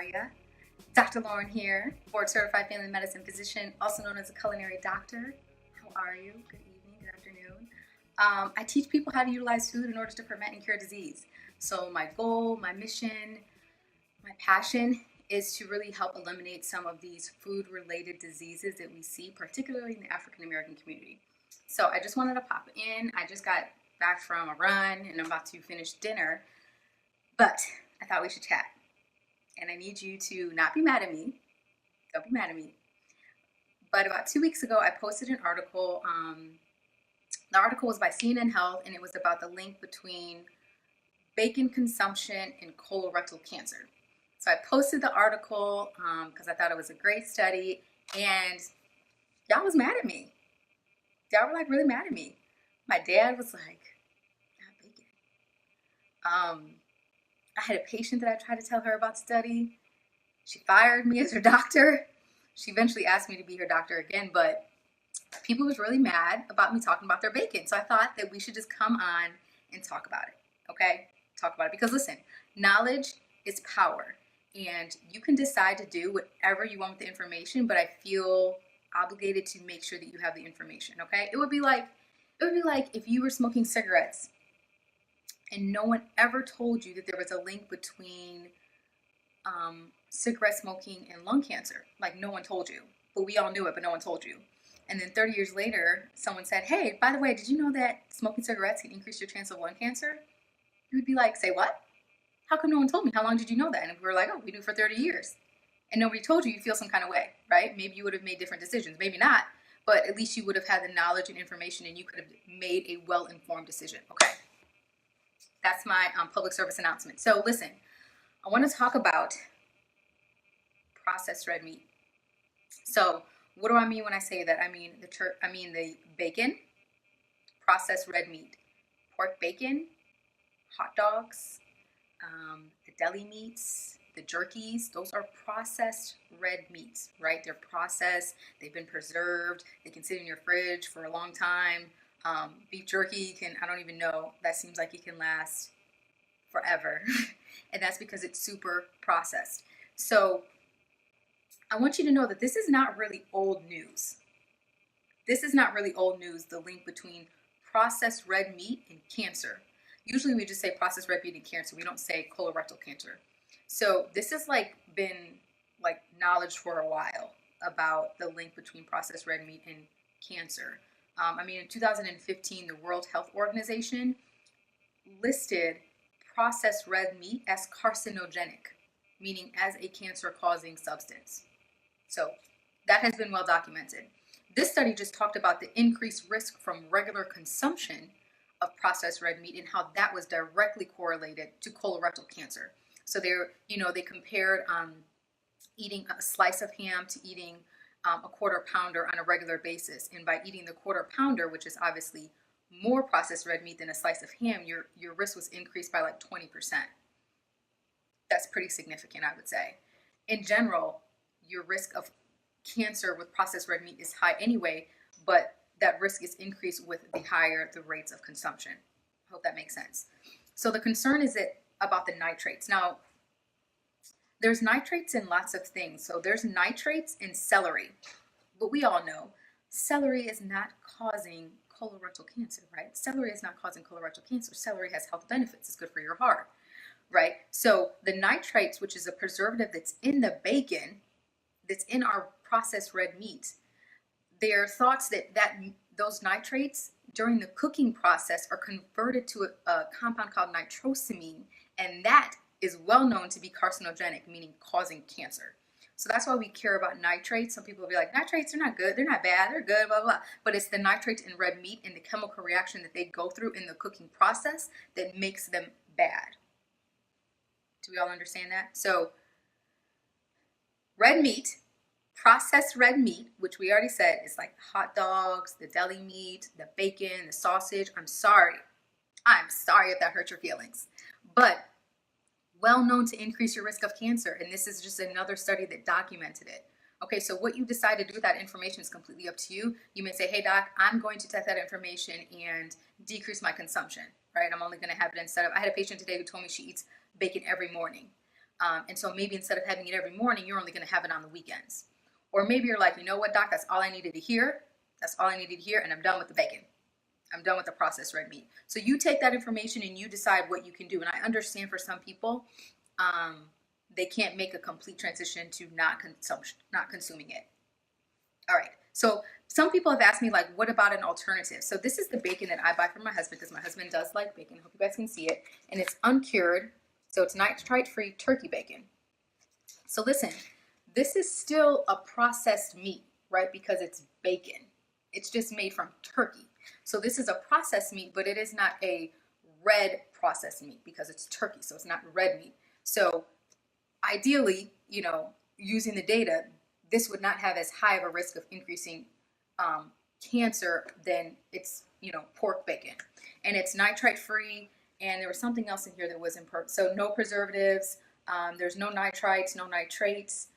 ya? Dr. Lauren here, board certified family medicine physician, also known as a culinary doctor. How are you? Good evening, good afternoon. I teach people how to utilize food in order to prevent and cure disease. So my goal, my mission, my passion is to really help eliminate some of these food-related diseases that we see, particularly in the African American community. So I just wanted to pop in. I just got back from a run and I'm about to finish dinner, but I thought we should chat. And I need you to not be mad at me. Don't be mad at me. But about 2 weeks ago, I posted an article. The article was by CNN Health, and it was about the link between bacon consumption and colorectal cancer. So I posted the article because I thought it was a great study, and y'all was mad at me. Y'all were like really mad at me. My dad was like, not bacon. I had a patient that I tried to tell her about the study. She fired me as her doctor. She eventually asked me to be her doctor again, but people was really mad about me talking about their bacon. So I thought that we should just come on and talk about it, okay? Talk about it. Because listen, knowledge is power. And you can decide to do whatever you want with the information, but I feel obligated to make sure that you have the information, okay? It would be like if you were smoking cigarettes and no one ever told you that there was a link between cigarette smoking and lung cancer. Like no one told you, but we all knew it, but no one told you. And then 30 years later, someone said, hey, by the way, did you know that smoking cigarettes can increase your chance of lung cancer? You would be like, say what? How come no one told me? How long did you know that? And we were like, oh, we knew for 30 years. And nobody told you, you'd feel some kind of way, right? Maybe you would have made different decisions, maybe not, but at least you would have had the knowledge and information and you could have made a well-informed decision, okay? That's my public service announcement. So listen, I want to talk about processed red meat. So what do I mean when I say that? I mean the bacon, processed red meat, pork bacon, hot dogs, the deli meats, the jerkies. Those are processed red meats, right? They're processed, they've been preserved, they can sit in your fridge for a long time. Beef jerky can, I don't even know, that seems like it can last forever. And that's because it's super processed. So I want you to know that this is not really old news. This is not really old news, the link between processed red meat and cancer. Usually we just say processed red meat and cancer. We don't say colorectal cancer. So this has been knowledge for a while about the link between processed red meat and cancer. In 2015, the World Health Organization listed processed red meat as carcinogenic, meaning as a cancer-causing substance. So that has been well documented. This study just talked about the increased risk from regular consumption of processed red meat and how that was directly correlated to colorectal cancer. So they compared eating a slice of ham to eating a quarter pounder on a regular basis. And by eating the quarter pounder, which is obviously more processed red meat than a slice of ham, your risk was increased by like 20%. That's pretty significant, I would say. In general, your risk of cancer with processed red meat is high anyway, but that risk is increased with the higher the rates of consumption. I hope that makes sense. So the concern is about the nitrates. Now, there's nitrates in lots of things. So there's nitrates in celery, but we all know celery is not causing colorectal cancer, right? Celery is not causing colorectal cancer. Celery has health benefits. It's good for your heart, right? So the nitrates, which is a preservative that's in the bacon, that's in our processed red meat, there are thoughts that those nitrates during the cooking process are converted to a compound called nitrosamine, and that is well known to be carcinogenic, meaning causing cancer. So that's why we care about nitrates. Some people will be like, nitrates are not good, they're not bad, they're good, blah, blah. But it's the nitrates in red meat and the chemical reaction that they go through in the cooking process that makes them bad. Do we all understand that? So red meat, processed red meat, which we already said is like hot dogs, the deli meat, the bacon, the sausage. I'm sorry if that hurt your feelings, but well known to increase your risk of cancer. And this is just another study that documented it. Okay, so what you decide to do with that information is completely up to you. You may say, hey doc, I'm going to test that information and decrease my consumption, right? I'm only gonna have it instead of, I had a patient today who told me she eats bacon every morning. And so maybe instead of having it every morning, you're only going to have it on the weekends. Or maybe you're like, you know what, doc, that's all I needed to hear. That's all I needed to hear, and I'm done with the bacon. I'm done with the processed red meat. So you take that information and you decide what you can do. And I understand for some people, they can't make a complete transition to not consuming it. All right. So some people have asked me, like, what about an alternative? So this is the bacon that I buy from my husband because my husband does like bacon. I hope you guys can see it. And it's uncured. So it's nitrite-free turkey bacon. So listen, this is still a processed meat, right? Because it's bacon. It's just made from turkey. So this is a processed meat, but it is not a red processed meat because it's turkey. So it's not red meat. So ideally, you know, using the data, this would not have as high of a risk of increasing cancer than it's, you know, pork bacon. And it's nitrite free. And there was something else in here that was imperfect. So no preservatives. There's no nitrites, no nitrates.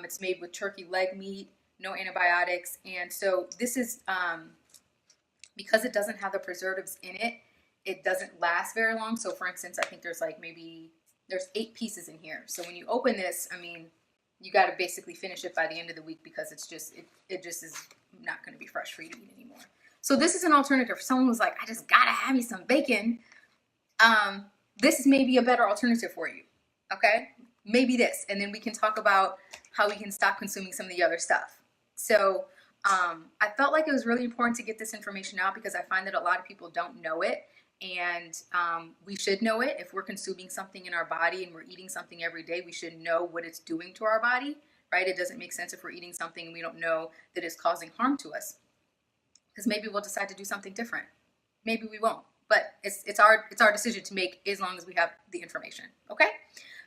It's made with turkey leg meat, no antibiotics. And so this is, because it doesn't have the preservatives in it, it doesn't last very long. So for instance, I think there's like there's 8 pieces in here. So when you open this, I mean, you got to basically finish it by the end of the week because it's just, it just is not going to be fresh for you to eat anymore. So this is an alternative. If someone was like, I just got to have me some bacon. This is maybe a better alternative for you. Okay. Maybe this, and then we can talk about how we can stop consuming some of the other stuff. So, I felt like it was really important to get this information out because I find that a lot of people don't know it. And we should know it. If we're consuming something in our body and we're eating something every day, we should know what it's doing to our body, right? It doesn't make sense if we're eating something and we don't know that it's causing harm to us. Because maybe we'll decide to do something different. Maybe we won't. But it's our decision to make as long as we have the information. Okay?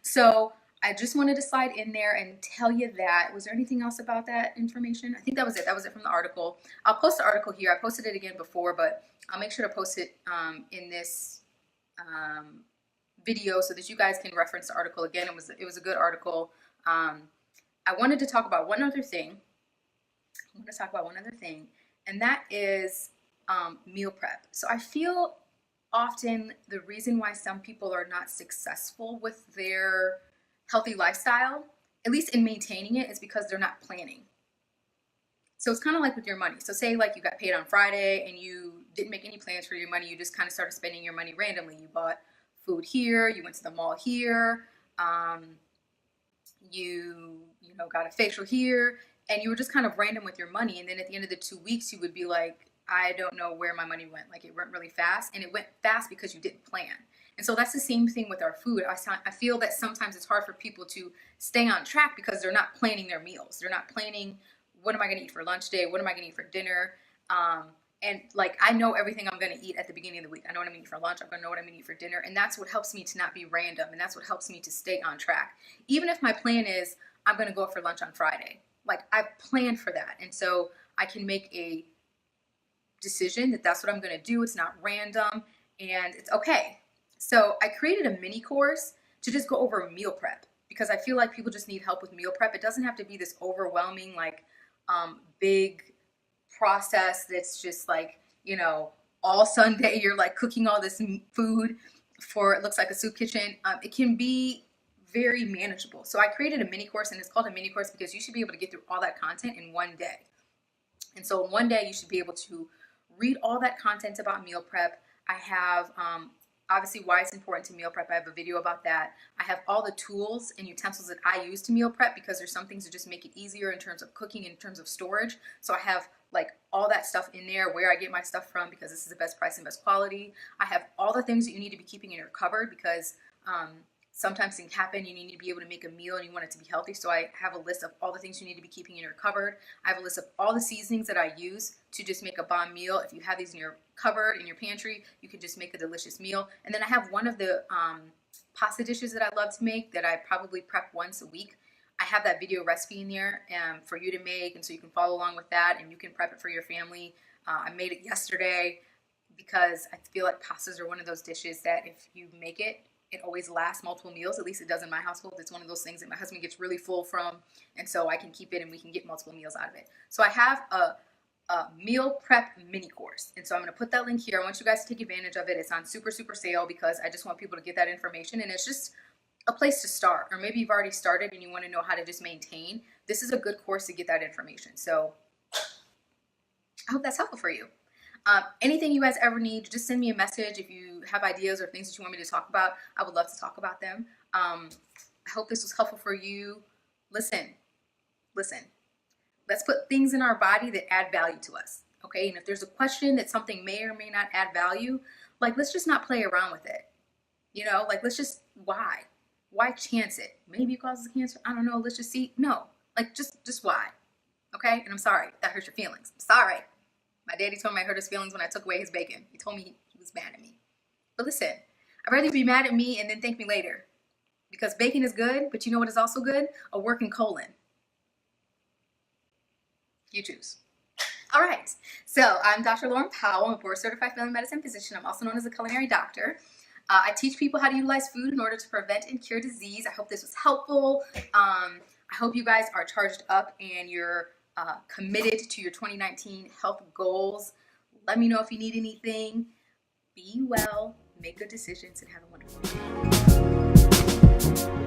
So I just wanted to slide in there and tell you that. Was there anything else about that information? I think that was it. That was it from the article. I'll post the article here. I posted it again before, but I'll make sure to post it in this video so that you guys can reference the article again. It was a good article. I wanted to talk about one other thing. And that is meal prep. So I feel often the reason why some people are not successful with their healthy lifestyle, at least in maintaining it, is because they're not planning. So it's kind of like with your money. So say like you got paid on Friday and you didn't make any plans for your money. You just kind of started spending your money randomly. You bought food here, you went to the mall here, you got a facial here, and you were just kind of random with your money. And then at the end of the 2 weeks, you would be like, I don't know where my money went. Like it went really fast, and it went fast because you didn't plan. And so that's the same thing with our food. I feel that sometimes it's hard for people to stay on track because they're not planning their meals. They're not planning, what am I going to eat for lunch today? What am I going to eat for dinner? And like, I know everything I'm going to eat at the beginning of the week. I know what I'm going to eat for lunch. I'm going to know what I'm going to eat for dinner. And that's what helps me to not be random. And that's what helps me to stay on track. Even if my plan is, I'm going to go for lunch on Friday. Like I've planned for that. And so I can make a decision that that's what I'm going to do. It's not random and it's okay. So I created a mini course to just go over meal prep because I feel like people just need help with meal prep. It doesn't have to be this overwhelming, like big process that's just like, all Sunday you're like cooking all this food for, it looks like a soup kitchen. It can be very manageable. So I created a mini course, and it's called a mini course because you should be able to get through all that content in one day. And so in one day you should be able to read all that content about meal prep. I have obviously why it's important to meal prep. I have a video about that. I have all the tools and utensils that I use to meal prep because there's some things that just make it easier in terms of cooking, in terms of storage. So I have like all that stuff in there, where I get my stuff from because this is the best price and best quality. I have all the things that you need to be keeping in your cupboard because sometimes things happen. You need to be able to make a meal and you want it to be healthy. So I have a list of all the things you need to be keeping in your cupboard. I have a list of all the seasonings that I use to just make a bomb meal. If you have these in your cupboard, in your pantry, you can just make a delicious meal. And then I have one of the pasta dishes that I love to make that I probably prep once a week. I have that video recipe in there for you to make, and so you can follow along with that and you can prep it for your family. I made it yesterday because I feel like pastas are one of those dishes that if you make it, it always lasts multiple meals. At least it does in my household. It's one of those things that my husband gets really full from, and so I can keep it and we can get multiple meals out of it. So I have a meal prep mini course, and so I'm going to put that link here. I want you guys to take advantage of it. It's on super sale because I just want people to get that information, and it's just a place to start. Or maybe you've already started and you want to know how to just maintain. This is a good course to get that information. So I hope that's helpful for you. Anything you guys ever need, just send me a message. If you have ideas or things that you want me to talk about, I would love to talk about them. I hope this was helpful for you. Listen. Let's put things in our body that add value to us, okay? And if there's a question that something may or may not add value, like, let's just not play around with it. You know, like, let's just, why? Why chance it? Maybe it causes cancer. I don't know. Let's just see. No, like, just why? Okay? And I'm sorry if that hurts your feelings. I'm sorry. My daddy told me I hurt his feelings when I took away his bacon. He told me he was mad at me. But listen, I'd rather you be mad at me and then thank me later. Because bacon is good, but you know what is also good? A working colon. You choose. All right. So I'm Dr. Lauren Powell. I'm a board-certified family medicine physician. I'm also known as a culinary doctor. I teach people how to utilize food in order to prevent and cure disease. I hope this was helpful. I hope you guys are charged up and you're committed to your 2019 health goals. Let me know if you need anything. Be well, make good decisions, and have a wonderful day.